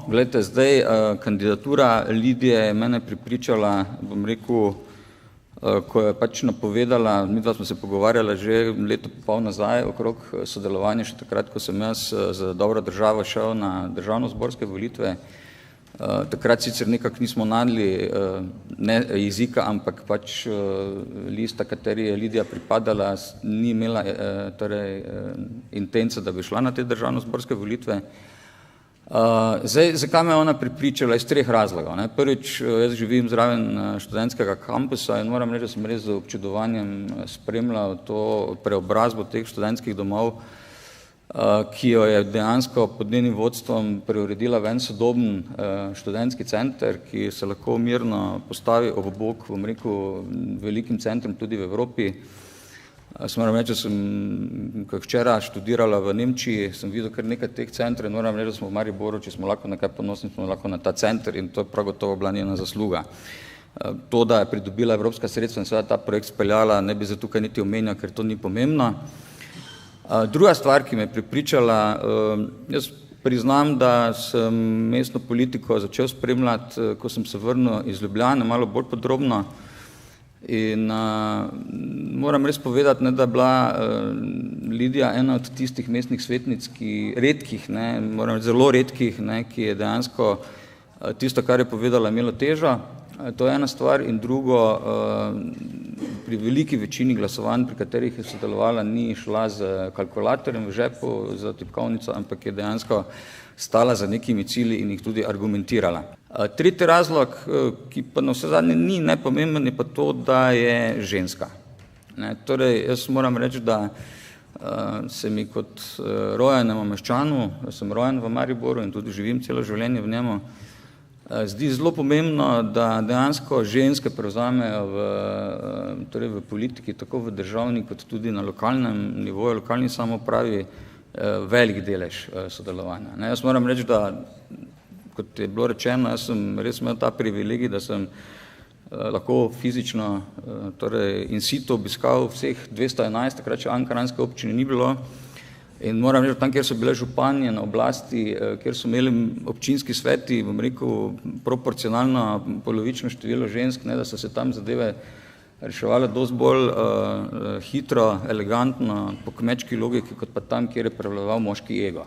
Glejte, zdaj kandidatura Lidije je mene pripričala, bom rekel, ko je pač napovedala, midva smo se pogovarjala že leto pol nazaj okrog sodelovanja, še takrat, ko sem jaz za dobro državo šel na državnozborske volitve. Takrat sicer nekako nismo našli ne jezika, ampak pač lista, kateri je Lidija pripadala, ni imela torej intence, da bi šla na te državnozborske volitve. Zdaj, zakaj me je ona pripričala? Iz treh razlogov. Prvič, jaz živim zraven študentskega kampusa in moram reči, da sem res z občudovanjem spremljal to preobrazbo teh študentskih domov, ki jo je dejansko pod njenim vodstvom preuredila v en sodoben študentski center, ki se lahko mirno postavi ob bok, bom rekel, velikim centrom tudi v Evropi. Moram reči, da sem včeraj študirala v Nemčiji, sem videl kar nekaj teh centrov in moram reči, da smo v Mariboru, če smo lahko nekaj ponosni, smo lahko na ta center in to je prav gotovo bila njena zasluga. To, da je pridobila evropska sredstva in seveda ta projekt speljala, ne bi za tukaj niti omenjal, ker to ni pomembno. Druga stvar, ki me je pripričala, jaz priznam, da sem mestno politiko začel spremljati, ko sem se vrnil iz Ljubljane, malo bolj podrobno. In moram res povedati, da je bila Lidija ena od tistih mestnih svetnic, ki redkih, moram reči zelo redkih, ki je dejansko tisto, kar je povedala, imelo težo. To je ena stvar in drugo, pri veliki večini glasovanj, pri katerih je sodelovala, ni šla z kalkulatorjem v žepu, za tipkovnico, ampak je dejansko stala za nekimi cilji in jih tudi argumentirala. Tretji razlog, ki pa na vse zadnje ni nepomemben, je pa to, da je ženska. Torej, jaz moram reči, da se mi kot rojenemu meščanu, sem rojen v Mariboru in tudi živim celo življenje v njemu, zdi zelo pomembno, da dejansko ženske prevzamejo v politiki, tako v državni kot tudi na lokalnem nivoju, lokalni samoupravi, velik delež sodelovanja. Jaz moram reči, da, kot je bilo rečeno, jaz sem res imel ta privilegij, da sem lahko fizično in situ obiskal vseh 211, takrat še ankaranske občine ni bilo. In moram reči, tam, kjer so bile županje na oblasti, kjer so imeli občinski sveti, bom rekel, proporcionalno polovično število žensk, da so se tam zadeve reševale dosti bolj hitro, elegantno, po kmečki logiki, kot pa tam, kjer je prevladoval moški ego.